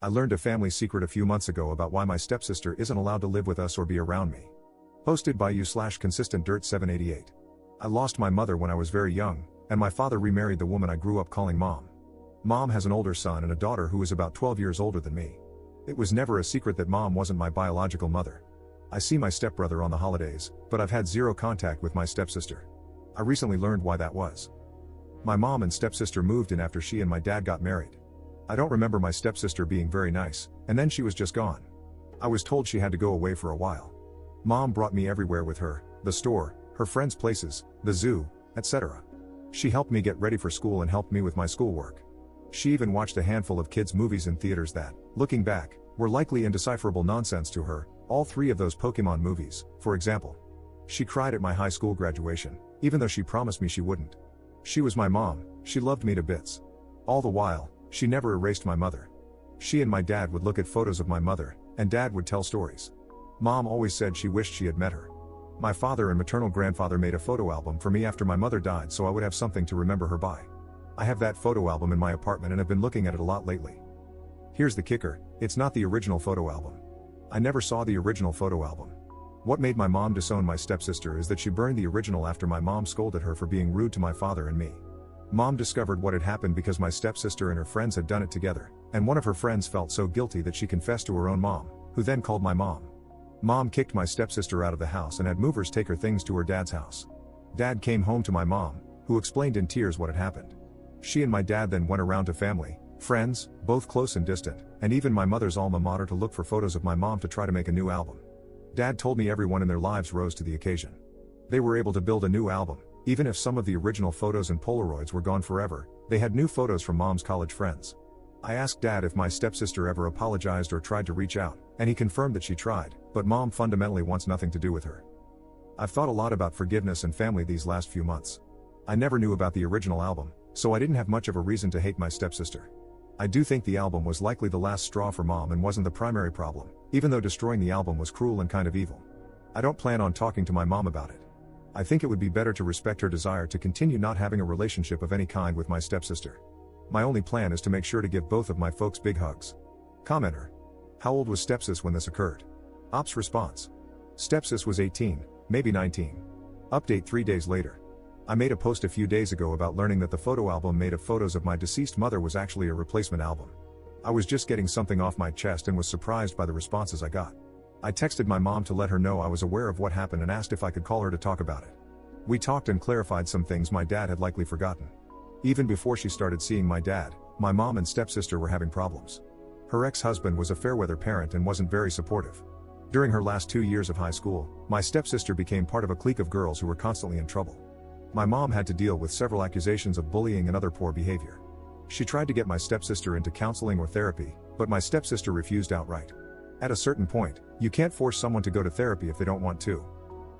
I learned a family secret a few months ago about why my stepsister isn't allowed to live with us or be around me. Posted by you/ConsistentDirt788. I lost my mother when I was very young, and my father remarried the woman I grew up calling Mom. Mom has an older son and a daughter who is about 12 years older than me. It was never a secret that Mom wasn't my biological mother. I see my stepbrother on the holidays, but I've had zero contact with my stepsister. I recently learned why that was. My mom and stepsister moved in after she and my dad got married. I don't remember my stepsister being very nice, and then she was just gone. I was told she had to go away for a while. Mom brought me everywhere with her, the store, her friends' places, the zoo, etc. She helped me get ready for school and helped me with my schoolwork. She even watched a handful of kids' movies in theaters that, looking back, were likely indecipherable nonsense to her, all 3 of those Pokemon movies, for example. She cried at my high school graduation, even though she promised me she wouldn't. She was my mom, she loved me to bits. All the while, she never erased my mother. She and my dad would look at photos of my mother, and dad would tell stories. Mom always said she wished she had met her. My father and maternal grandfather made a photo album for me after my mother died so I would have something to remember her by. I have that photo album in my apartment and have been looking at it a lot lately. Here's the kicker, it's not the original photo album. I never saw the original photo album. What made my mom disown my stepsister is that she burned the original after my mom scolded her for being rude to my father and me. Mom discovered what had happened because my stepsister and her friends had done it together, and one of her friends felt so guilty that she confessed to her own mom, who then called my mom. Mom kicked my stepsister out of the house and had movers take her things to her dad's house. Dad came home to my mom, who explained in tears what had happened. She and my dad then went around to family, friends, both close and distant, and even my mother's alma mater to look for photos of my mom to try to make a new album. Dad told me everyone in their lives rose to the occasion. They were able to build a new album, even if some of the original photos and Polaroids were gone forever, they had new photos from Mom's college friends. I asked Dad if my stepsister ever apologized or tried to reach out, and he confirmed that she tried, but Mom fundamentally wants nothing to do with her. I've thought a lot about forgiveness and family these last few months. I never knew about the original album, so I didn't have much of a reason to hate my stepsister. I do think the album was likely the last straw for Mom and wasn't the primary problem, even though destroying the album was cruel and kind of evil. I don't plan on talking to my mom about it. I think it would be better to respect her desire to continue not having a relationship of any kind with my stepsister. My only plan is to make sure to give both of my folks big hugs. Commenter. How old was stepsis when this occurred? Ops response. Stepsis was 18, maybe 19. Update 3 days later. I made a post a few days ago about learning that the photo album made of photos of my deceased mother was actually a replacement album. I was just getting something off my chest and was surprised by the responses I got. I texted my mom to let her know I was aware of what happened and asked if I could call her to talk about it. We talked and clarified some things my dad had likely forgotten. Even before she started seeing my dad, my mom and stepsister were having problems. Her ex-husband was a fair-weather parent and wasn't very supportive. During her last 2 years of high school, my stepsister became part of a clique of girls who were constantly in trouble. My mom had to deal with several accusations of bullying and other poor behavior. She tried to get my stepsister into counseling or therapy, but my stepsister refused outright. At a certain point, you can't force someone to go to therapy if they don't want to.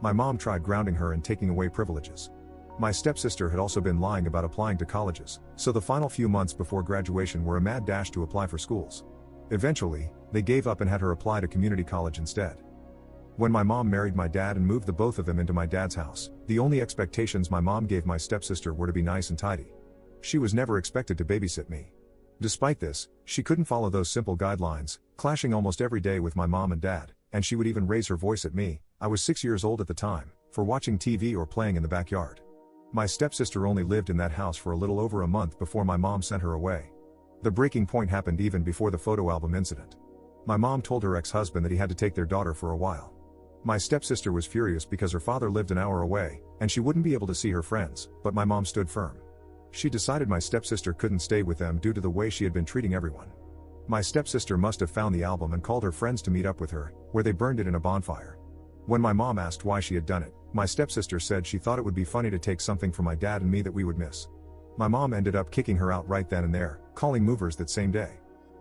My mom tried grounding her and taking away privileges. My stepsister had also been lying about applying to colleges, so the final few months before graduation were a mad dash to apply for schools. Eventually, they gave up and had her apply to community college instead. When my mom married my dad and moved the both of them into my dad's house, the only expectations my mom gave my stepsister were to be nice and tidy. She was never expected to babysit me. Despite this, she couldn't follow those simple guidelines, clashing almost every day with my mom and dad, and she would even raise her voice at me, I was 6 years old at the time, for watching TV or playing in the backyard. My stepsister only lived in that house for a little over a month before my mom sent her away. The breaking point happened even before the photo album incident. My mom told her ex-husband that he had to take their daughter for a while. My stepsister was furious because her father lived an hour away, and she wouldn't be able to see her friends, but my mom stood firm. She decided my stepsister couldn't stay with them due to the way she had been treating everyone. My stepsister must have found the album and called her friends to meet up with her, where they burned it in a bonfire. When my mom asked why she had done it, my stepsister said she thought it would be funny to take something from my dad and me that we would miss. My mom ended up kicking her out right then and there, calling movers that same day.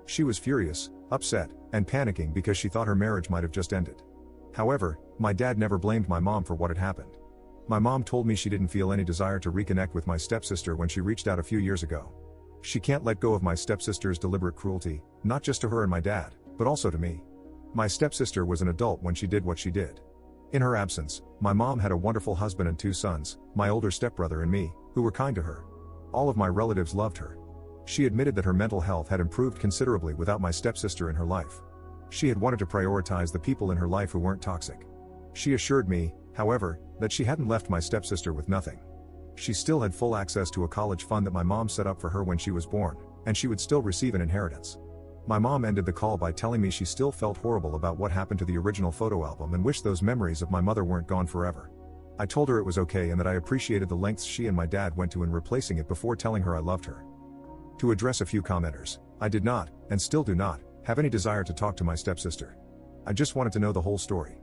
She was furious, upset, and panicking because she thought her marriage might have just ended. However, my dad never blamed my mom for what had happened. My mom told me she didn't feel any desire to reconnect with my stepsister when she reached out a few years ago. She can't let go of my stepsister's deliberate cruelty, not just to her and my dad, but also to me. My stepsister was an adult when she did what she did. In her absence, my mom had a wonderful husband and 2 sons, my older stepbrother and me, who were kind to her. All of my relatives loved her. She admitted that her mental health had improved considerably without my stepsister in her life. She had wanted to prioritize the people in her life who weren't toxic. She assured me, however, that she hadn't left my stepsister with nothing. She still had full access to a college fund that my mom set up for her when she was born, and she would still receive an inheritance. My mom ended the call by telling me she still felt horrible about what happened to the original photo album and wished those memories of my mother weren't gone forever. I told her it was okay and that I appreciated the lengths she and my dad went to in replacing it before telling her I loved her. To address a few commenters, I did not, and still do not, have any desire to talk to my stepsister. I just wanted to know the whole story.